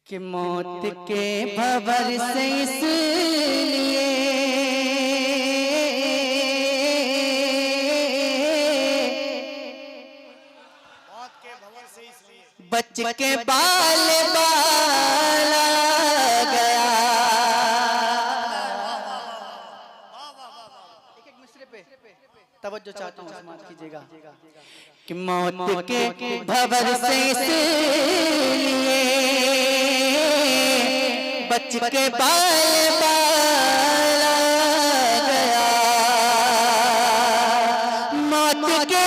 कि मौत के भंवर से इसलिए बच के बाल बाला गया। एक मिसरे पे तवज्जो चाहता हूँ, समाज कीजिएगा कि मौत के भंवर से इसलिए बच के बाल बाला गया। मौत के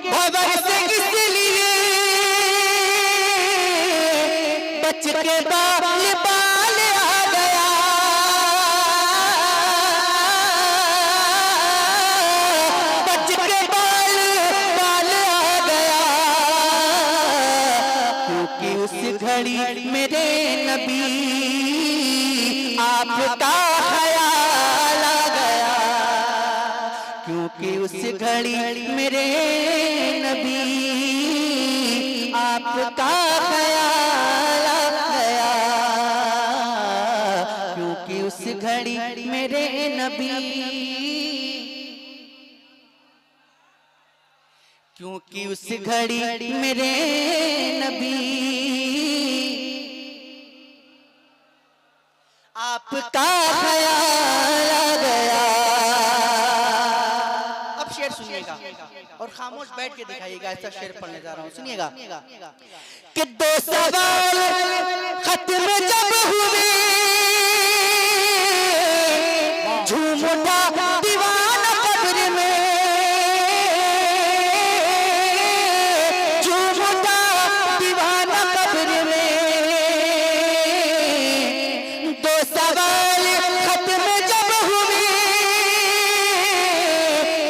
भंवर से इसलिए बच के बाल बाल आ गया। बच के बाल बाल आ गया, क्योंकि उस घड़ी मेरे नबी आपका ख्याल आ गया। क्योंकि उस घड़ी मेरे नबी आपका ख्याल आ गया। क्योंकि उस घड़ी मेरे नबी, क्योंकि उस घड़ी मेरे नबी आपका ख्याल आ गया। अब शेर सुनिएगा और खामोश बैठ के दिखाइएगा, ऐसा शेर पढ़ने जा रहा हूं, सुनिएगा कि दो सवाल खत्म जब हुए, झूम उठा दीवाना कब्र में, झूम उठा दीवाना कब्र में। दो सवाल खत्म जब हुए,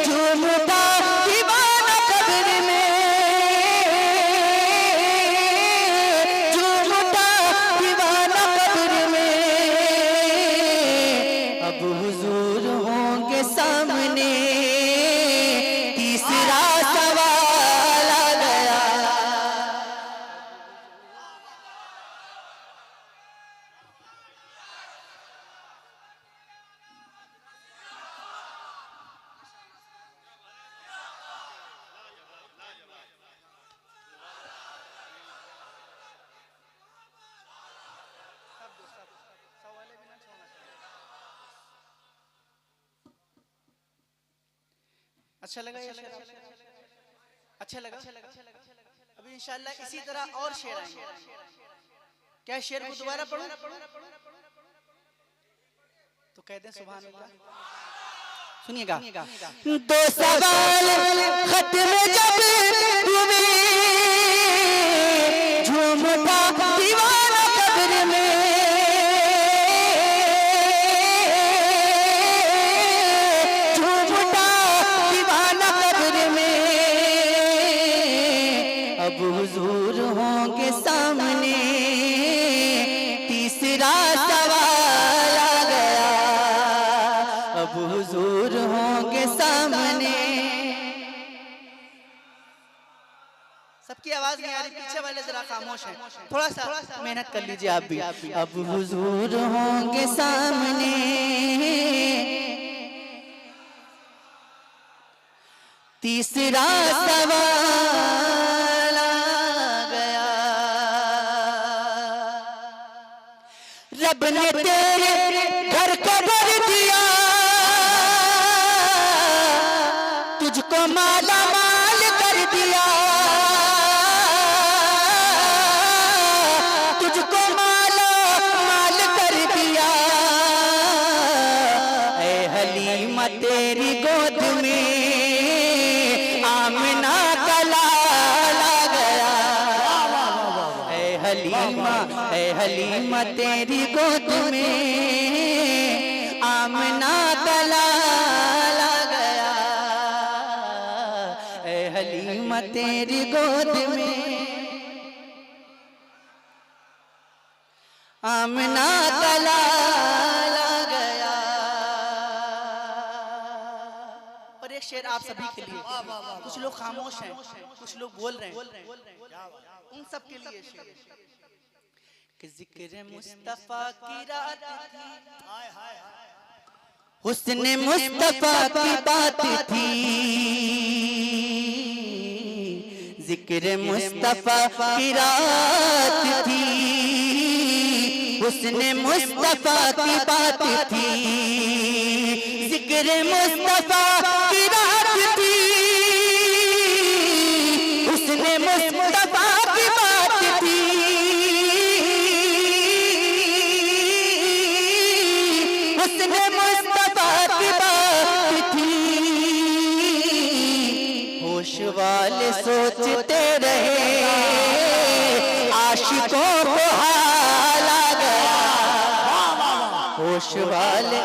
झूम उठा दीवाना कब्र में, झूम उठा दीवाना कब्र में। अब हुजूर होंगे सामने, तीसरा सवाल आ गया। अच्छा लगा ये शेर? अच्छा लगा? अभी इंशाल्लाह इसी तरह और शेर आएंगे। क्या शेर को दोबारा पढ़ूं? तो कह दें सुभान अल्लाह। सुनिएगा, दो सवाल खत्म जब हुए, झूम उठा दीवाना कब्र में, झूम उठा दीवाना कब्र में। अब हुजूर होंगे सामने, तीसरा सवाल आ गया। अब हुजूर होंगे सामने। सबकी आवाज नहीं आ रही, पीछे वाले जरा खामोश हैं, थोड़ा सा मेहनत कर लीजिए आप भी। अब हुजूर होंगे सामने, तीसरा सवाल आ गया। रब ने तेरे घर को भर दिया, तुझको माला माल कर दिया, तुझको माला माल कर दिया। ऐ हलीमा तेरी गोद में आमिना का लाल आ गया। ऐ हलीमा तेरी गोद में आमिना का लाल आ गया। ऐ हलीमा तेरी गोद में आमिना का लाल आ गया। और एक शेर आप सभी के लिए, कुछ लोग खामोश हैं, कुछ लोग बोल रहे हैं, उन सब के लिए शेर कि जिक्र मुस्तफा की रात थी, हुस्न मुस्तफा की बात थी, जिक्र मुस्तफा की रात थी, हुस्न मुस्तफा की बात थी, जिक्र मुस्तफा की रात थी, हुस्न मुस्तफा की बात थी, हुस्न मुस्तफा की बात थी। होश वाले सोचते रहे आशिकों को हाल आ गया, होश वाले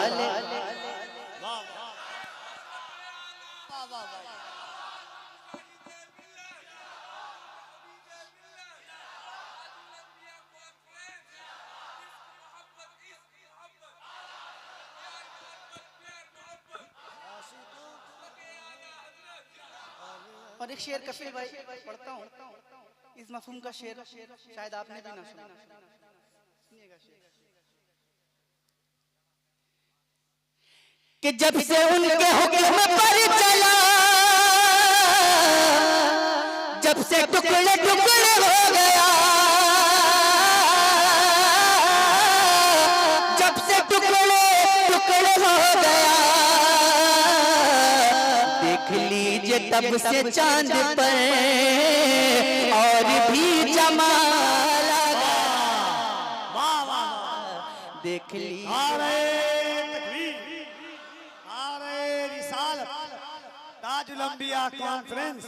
और एक शेर कफील भाई पढ़ता हूँ, इस मफहूम का शेर शायद आपने भी ना सुना, सुनिएगा शेर। कि जब से उनके हुक्म पर चला, जब से टुकड़े टुकड़े हो गया, जब से टुकड़े टुकड़े हो गया, देख लीजिए तब से चांद पर और भी जमाल आ गया, देख लीजिए ताजुल अंबिया कॉन्फ्रेंस,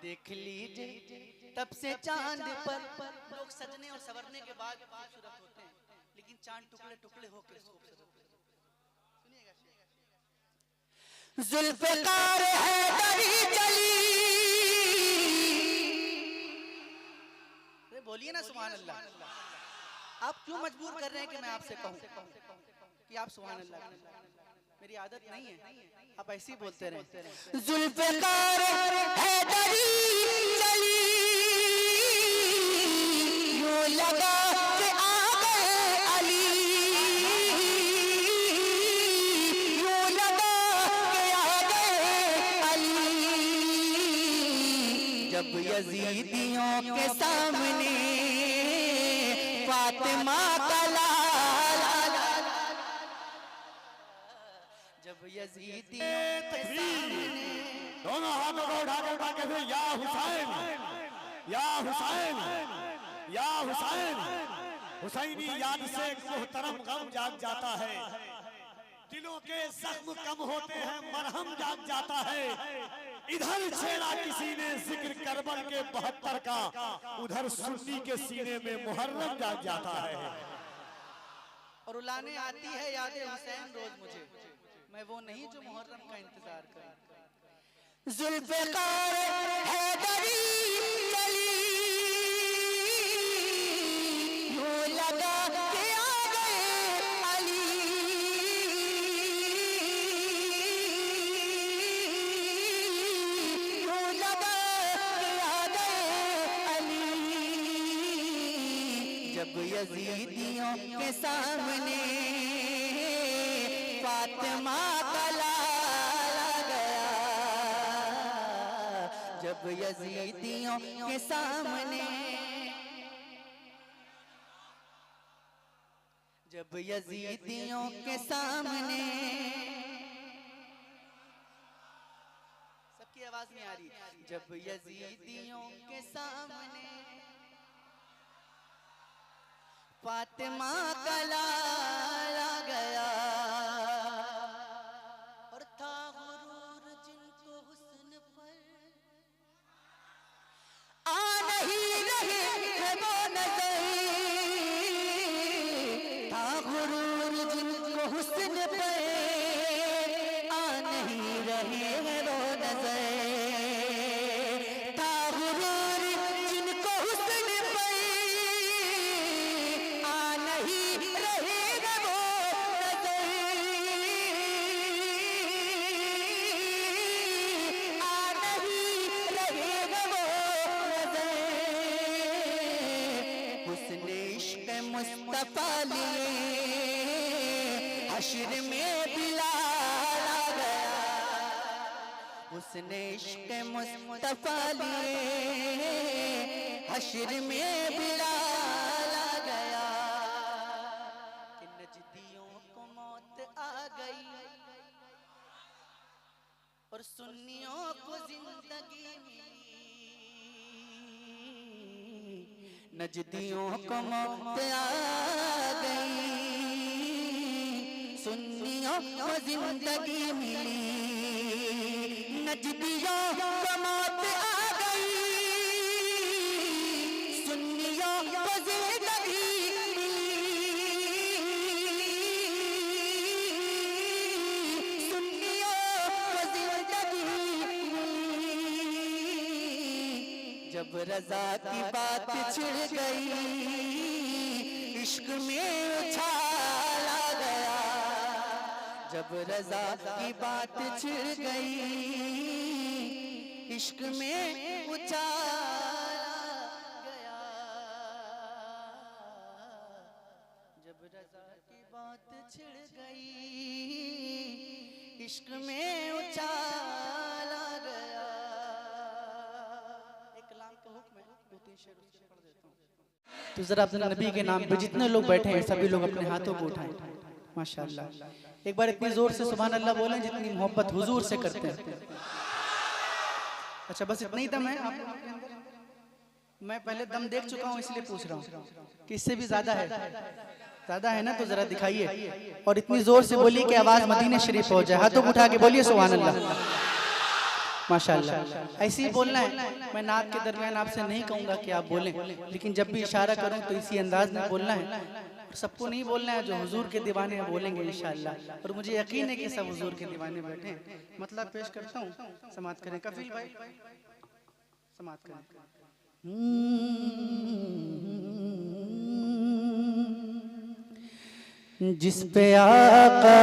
देख लीजिए तब से चांद पर। लोग सजने और सवरने के बाद खूबसूरत होते हैं, लेकिन चांद टुकड़े टुकड़े होकर खूबसूरत होते हैं। सुनिएगा जुल्फ़िकार हैदरी चली, अरे बोलिए ना सुभान अल्लाह। आप क्यों मजबूर कर रहे हैं कि मैं आपसे कहूं कि आप सुभान अल्लाह? मेरी आदत नहीं है, आप ऐसे ही बोलते रहे। जुल्फ़िकार हैदरी चली, यूं लगा कि आ गए अली, यूं लगा कि आ गए अली, जब यजीदियों के सामने फातिमा का लाल, जब यजीदियों के सामने, दोनों हाथों को उठा के फिर या हुसैन, या हुसैन, या हुसैन। हुसैनी याद से एक मुहतरम गम जाग जाता है, दिलों के जख्म कम होते हैं, मरहम जाग जाता है। इधर छेड़ा किसी ने जिक्र करबल के 72 का, उधर सुन्नी के सीने में मुहर्रम जाग जाता है। और उलाने आती है याद हुसैन रोज मुझे, मैं वो नहीं जो मुहर्रम का इंतजार करूं। जुल्फ़िकार हैदरी चली, यूं लगा कि आ गए अली, यूं लगा कि आ गए अली, जब यजीदियों के सामने फातिमा का लाल आ गया, जब यजीदियों के सामने, जब यजीदियों के सामने, सबकी आवाज नहीं आ रही, जब यजीदियों के सामने फातिमा का लाल आ गया, और था गुरूर जिनको हुस्न पर आ नहीं रहे है वो नजर, था गुरूर जिनको हुस्न पर आ नहीं रहे है वो नजर, था गुरूर जिनको हुस्न पर आ नहीं रहे है वो नजर, आ नहीं रहे है वो नजर, हुस्ने मुस्तफा लिए हश्र में बिलाल आ गया, उसने इश्क मुस्तफा लिए हश्र में बिलाल आ गया कि नजदियों को मौत आ गई और सुन्नियों को जिंदगी मिली। नजदियों को मौत आ गई, सुन्नियों को जिंदगी मिली। नजदियों को मौत आ गई, सुन्नियों को जिंदगी मिली। सुन्नियों को जिंदगी मिली। जब रजा की बात छिड़ गई, इश्क में उछाल आ गया। जब रजा की बात छिड़ गई, इश्क में उछाल गया। जब रजा की बात छिड़ गई, इश्क में उछाल गया। एक कलाम का हुक्म है, 2-3 शेर उससे पढ़ देता हूँ। तो जरा अपने नबी के नाम पे जितने लोग बैठे हैं सभी लोग अपने हाथों को उठाएं। माशाअल्लाह, एक बार इतनी जोर से सुभान अल्लाह बोलें जितनी मोहब्बत हुजूर से करते हैं। अच्छा, बस इतना ही दम है आप लोगों के अंदर? मैं पहले दम देख चुका हूँ इसलिए पूछ रहा हूँ कि इससे भी ज्यादा है। ज्यादा है ना? तो जरा दिखाइए और इतनी जोर से बोलिए कि आवाज मदीने शरीफ पहुंच जाए। हाथों को उठा के बोलिए सुभान अल्लाह। माशाअल्लाह, ऐसे ही बोलना है। मैं नात के दरमियान आपसे नहीं कहूंगा कि आप बोलें, लेकिन जब भी इशारा करूं तो इसी अंदाज में बोलना है। सबको नहीं बोलना है, जो हुजूर के दीवाने हैं बोलेंगे इंशाअल्लाह। और मुझे यकीन है कि सब हुजूर के दीवाने बैठे हैं। मतलब पेश करता हूँ, समात करें कफील भाई, समात करें। जिस पे आका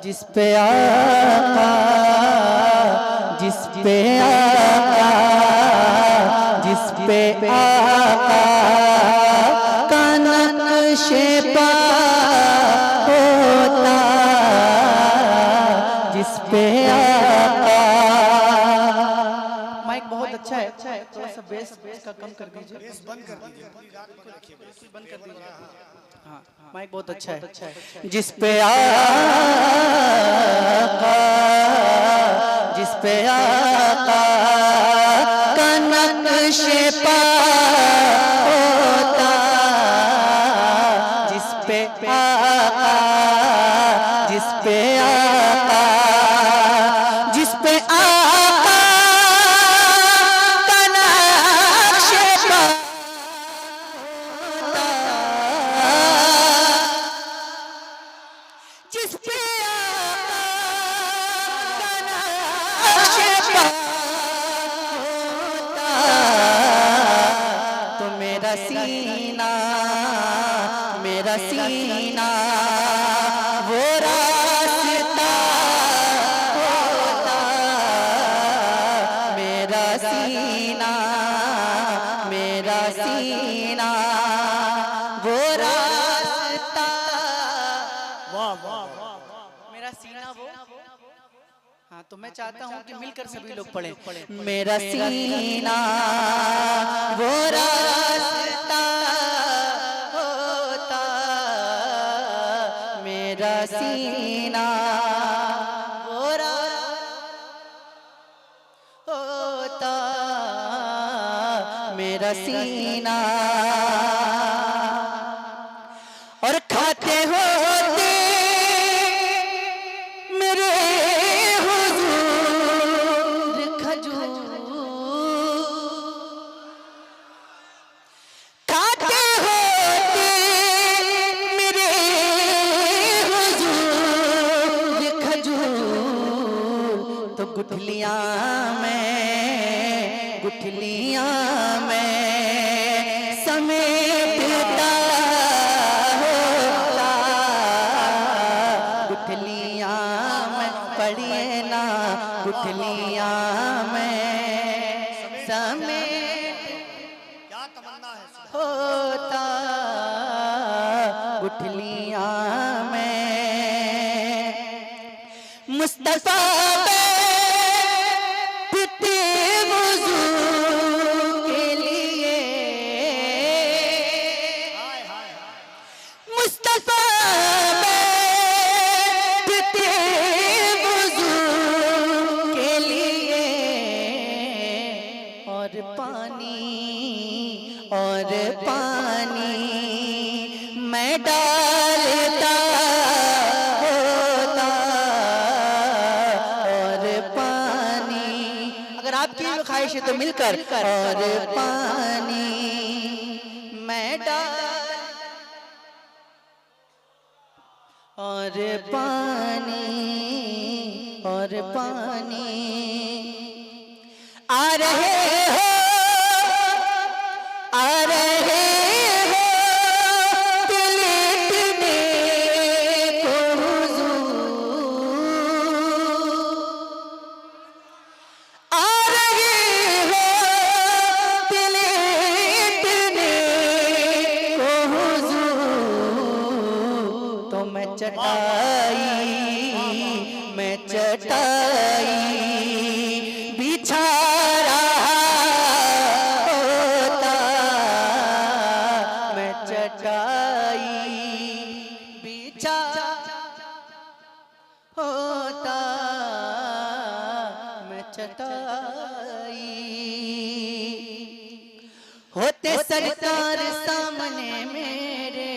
जिस पे आका, जिस पे आका, जिस पे आका का नक्शे पा होता, जिस पे आका। माइक बहुत अच्छा है, थोड़ा सा बेस का कम कर दीजिए, बेस बंद कर दीजिए, बंद कर दीजिए। हाँ, माइक बहुत अच्छा है। जिस पे आका, जिस पे आका का नक्शे पा होता, जिस पे आका, जिस पे आका, जिस पे आका का नक्शे पा जिस पे आका का नक्शे पा होता, तो मेरा सीना, मेरा सीना वो रास्ता होता। मेरा सीना, मेरा सीना वो रास्ता, मेरा सीना वो। हाँ, तो मैं चाहता हूँ कि मिलकर सभी लोग पढ़ें। मेरा सीना वो रास्ता होता, मेरा सीना वो रास्ता होता, मेरा सीना। और खाते होते मेरे हुजूर खजूर, खाते होते मेरे हुजूर खजूर, तो गुठलियां में, गुठलियां में समेटता उठलियां मैं मुस्तफा पिते वुजू के लिए मुस्तफा पिते वुजू के लिए और पानी मैं डालता होता और पानी अगर आपकी ख्वाहिश है तो मिलकर और पानी मैं डाल और पानी आ रहे हो तिलकने को हुजूर आ रहे हो तिलकने को हुजूर तो मैं चटाई बिछा होता मैं चटाई होते सरकार सामने मेरे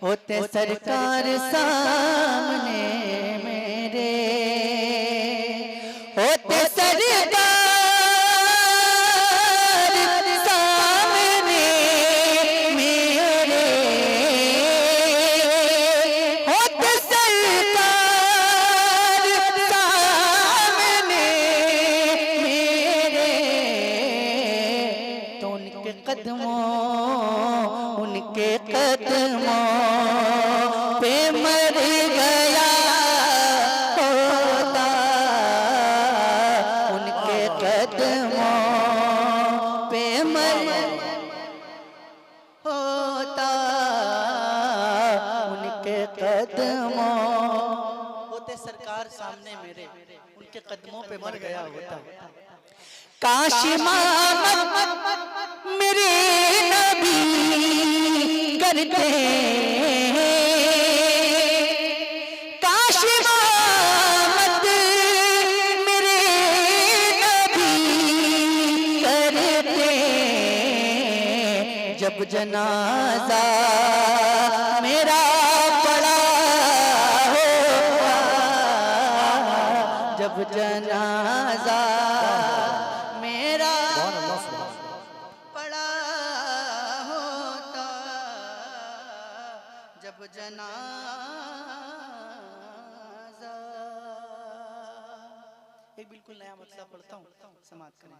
होते सरकार सामने मेरे होते सरकार उनके कदमों पे मर गया होता उनके कदमों पे मर होता उनके कदमों होते सरकार सामने मेरे उनके कदमों पे मर गया होता काश मेरे नबी करते काश मेरे नबी करते जब जनाजा मेरा पड़ा होगा जब जनाजा जब जनाजा एक बिल्कुल नया मसला पढ़ता हूँ समाप्त करें।